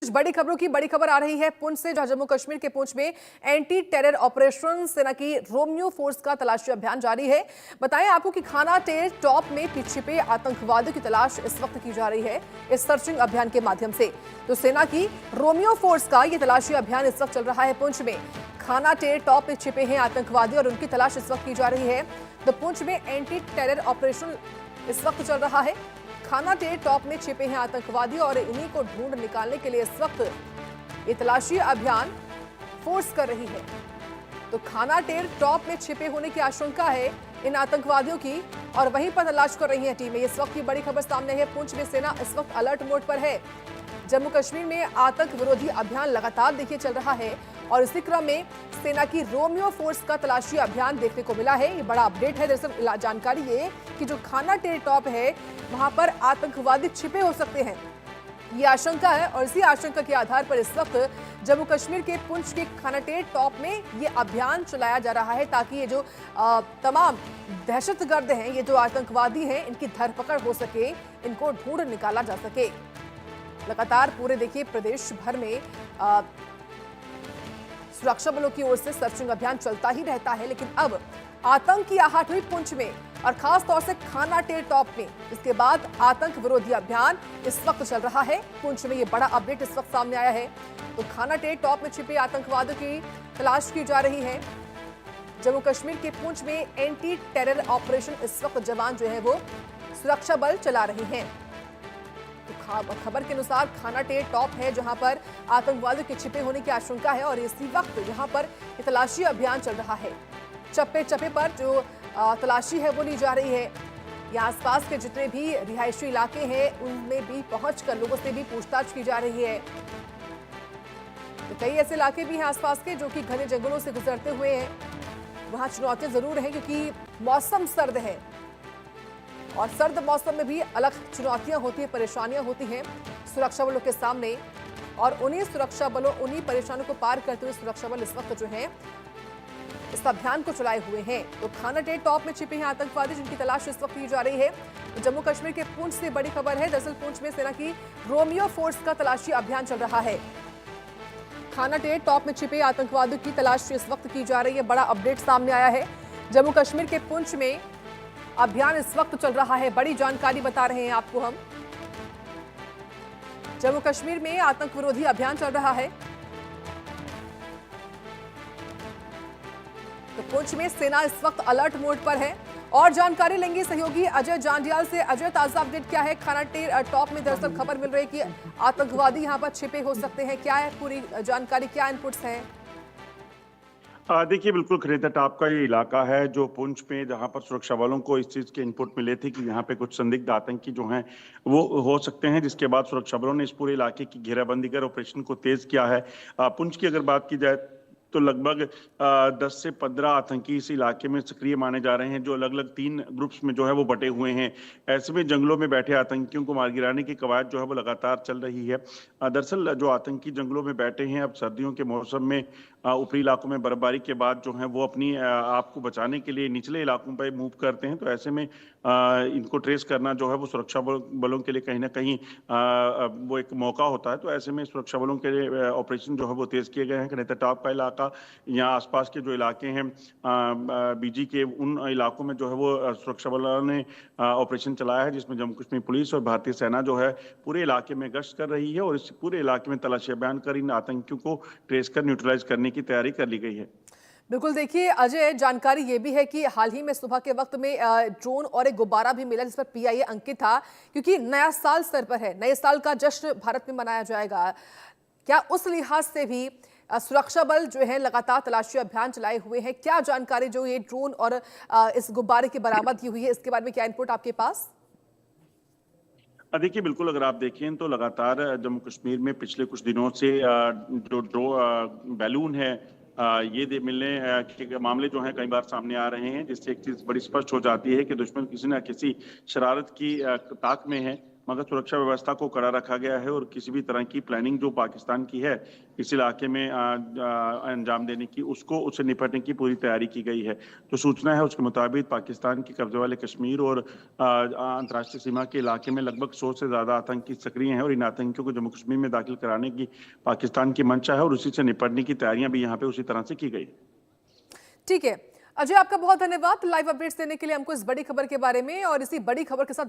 कुछ बड़ी खबरों की बड़ी खबर आ रही है पुंछ से, जहां जम्मू कश्मीर के पुंछ में एंटी टेरर ऑपरेशन सेना की रोमियो फोर्स का तलाशी अभियान जारी है। बताएं आपको कि खाना टेर टॉप में छिपे आतंकवादियों की तलाश इस वक्त की जा रही है इस सर्चिंग अभियान के माध्यम से। तो सेना की रोमियो फोर्स का यह तलाशी अभियान इस वक्त चल रहा है पुंछ में। खाना टेर टॉप में छिपे हैं आतंकवादी और उनकी तलाश इस वक्त की जा रही है। तो पुंछ में एंटी टेरर ऑपरेशन इस वक्त चल रहा है। खाना टेर टॉप में छिपे हैं आतंकवादी और इन्हीं को ढूंढ निकालने के लिए इस वक्त ये तलाशी अभियान फोर्स कर रही है। तो खाना टेर टॉप में छिपे होने की आशंका है इन आतंकवादियों की और वहीं पर तलाश कर रही है टीमें। इस वक्त की बड़ी खबर सामने है, पुंछ में सेना इस वक्त अलर्ट मोड पर है। जम्मू कश्मीर में आतंक विरोधी अभियान लगातार देखिए चल रहा है और इसी क्रम में सेना की रोमियो फोर्स का तलाशी अभियान देखने को मिला है। ये बड़ा अपडेट है। दरअसल जानकारी ये कि जो खाना टेर टॉप है वहां पर आतंकवादी छिपे हो सकते हैं, ये आशंका है और इसी आशंका के आधार पर इस वक्त जम्मू कश्मीर के पुंछ के खाना टेर टॉप में ये अभियान चलाया जा रहा है ताकि ये जो तमाम दहशतगर्द हैं, ये जो आतंकवादी हैं, इनकी धरपकड़ हो सके, इनको ढूंढ निकाला जा सके। लगातार पूरे देखिए प्रदेश भर में सुरक्षा बलों की ओर से सर्चिंग अभियान चलता ही रहता है, लेकिन अब आतंक की आहट हुई पुंछ में और खास तौर से खाना टेर टॉप में। इसके बाद आतंक विरोधी अभियान इस वक्त चल रहा है पुंछ में। ये बड़ा अपडेट इस वक्त सामने आया है। तो खाना टेर टॉप में छिपे आतंकवादियों की तलाश की जा रही है। जम्मू कश्मीर के पुंछ में एंटी टेरर ऑपरेशन इस वक्त जवान जो है वो सुरक्षा बल चला रहे हैं। तो खबर के अनुसार खाना टेर टॉप है जहां पर आतंकवादियों के छिपे होने की आशंका है और इसी वक्त यहां पर तलाशी अभियान चल रहा है। चप्पे चप्पे पर जो तलाशी है वो ली जा रही है। यहाँ आसपास के जितने भी रिहायशी इलाके हैं उनमें भी पहुंचकर लोगों से भी पूछताछ की जा रही है। तो कई ऐसे इलाके भी हैं आसपास के जो कि घने जंगलों से गुजरते हुए हैं। वहां चुनौतियां जरूर हैं क्योंकि मौसम सर्द है और सर्द मौसम में भी अलग चुनौतियां होती हैं, परेशानियां होती हैं सुरक्षा बलों के सामने और उन्हीं परेशानियों को पार करते हुए सुरक्षा बल इस वक्त जो है इस अभियान को चलाए हुए हैं। तो खाना टेर टॉप में छिपे हैं आतंकवादी जिनकी तलाश इस वक्त की जा रही है। तो जम्मू कश्मीर के पुंछ से बड़ी खबर है। दरअसल पुंछ में सेना की रोमियो फोर्स का तलाशी अभियान चल रहा है। खाना टेर टॉप में छिपे आतंकवादियों की तलाश इस वक्त की जा रही है। बड़ा अपडेट सामने आया है। जम्मू कश्मीर के पुंछ में अभियान इस वक्त चल रहा है। बड़ी जानकारी बता रहे हैं आपको हम। जम्मू कश्मीर में आतंक विरोधी अभियान चल रहा है। तो पुंछ में सेना इस वक्त अलर्ट मोड पर है और जानकारी लेंगे सहयोगी अजय जांडियाल से। अजय, ताजा अपडेट क्या है? खाना टेर टॉप में दरअसल खबर मिल रही है कि आतंकवादी यहां पर छिपे हो सकते हैं। क्या है पूरी जानकारी, क्या इनपुट्स हैं? देखिए, बिल्कुल खरीदा टॉप का ये इलाका है जो पुंछ में, जहां पर सुरक्षा बलों को इस चीज़ के इनपुट मिले थे कि यहाँ पे कुछ संदिग्ध आतंकी जो हैं वो हो सकते हैं, जिसके बाद सुरक्षा बलों ने इस पूरे इलाके की घेराबंदी कर ऑपरेशन को तेज किया है। पुंछ की अगर बात की जाए तो लगभग 10 से 15 आतंकी इस इलाके में सक्रिय माने जा रहे हैं, जो अलग अलग 3 ग्रुप्स में जो है वो बटे हुए हैं। ऐसे में जंगलों में बैठे आतंकियों को मार गिराने की कवायद जो है वो लगातार चल रही है। दरअसल जो आतंकी जंगलों में बैठे हैं, अब सर्दियों के मौसम में ऊपरी इलाकों में बर्फबारी के बाद जो है वो अपनी आप को बचाने के लिए निचले इलाकों पर मूव करते हैं। तो ऐसे में इनको ट्रेस करना जो है वो सुरक्षा बलों के लिए कहीं ना कहीं वो एक मौका होता है। तो ऐसे में सुरक्षा बलों के लिए ऑपरेशन जो है वो तेज किए गए हैं। कनेता टॉप का इलाका, यहाँ आसपास के जो इलाके हैं बीजी के, उन इलाकों में जो है वो सुरक्षा बलों ने ऑपरेशन चलाया है, जिसमें जम्मू कश्मीर पुलिस और भारतीय सेना जो है पूरे इलाके में गश्त कर रही है और इस पूरे इलाके में तलाशी अभियान कर इन आतंकियों को ट्रेस कर न्यूट्रलाइज करने की तैयारी कर ली गई है। बिल्कुल, देखिए अजय, जानकारी ये भी है कि हाल ही में सुबह के वक्त में ड्रोन और एक गुब्बारा भी मिला जिस पर पीआईए अंकित था, क्योंकि नया साल सर पर है, नए साल का जश्न भारत में मनाया जाएगा। क्या उस लिहाज से भी सुरक्षा बल जो है लगातार तलाशी अभियान चलाए हुए हैं? क्या जानकारी जो ये ड्रोन और इस गुब्बारे की बरामदगी हुई है, इसके बारे में क्या इनपुट आपके पास? देखिए, बिल्कुल अगर आप देखें तो लगातार जम्मू कश्मीर में पिछले कुछ दिनों से जो बैलून है ये मिलने के मामले जो हैं कई बार सामने आ रहे हैं, जिससे एक चीज बड़ी स्पष्ट हो जाती है कि दुश्मन किसी न किसी शरारत की ताक में है मगर सुरक्षा व्यवस्था को कड़ा रखा गया है और किसी भी तरह की प्लानिंग जो पाकिस्तान की है इस इलाके में अंजाम देने की, उससे निपटने की पूरी तैयारी की गई है। जो सूचना है उसके मुताबिक पाकिस्तान के कब्जे वाले कश्मीर और अंतर्राष्ट्रीय सीमा के इलाके में लगभग 100 से ज्यादा आतंकी सक्रिय हैं और इन आतंकियों को जम्मू कश्मीर में दाखिल कराने की पाकिस्तान की मंशा है और उसी से निपटने की तैयारियां भी यहाँ पे उसी तरह से की गई। ठीक है अजय, आपका बहुत धन्यवाद लाइव अपडेट्स देने के लिए हमको इस बड़ी खबर के बारे में। और इसी बड़ी खबर के साथ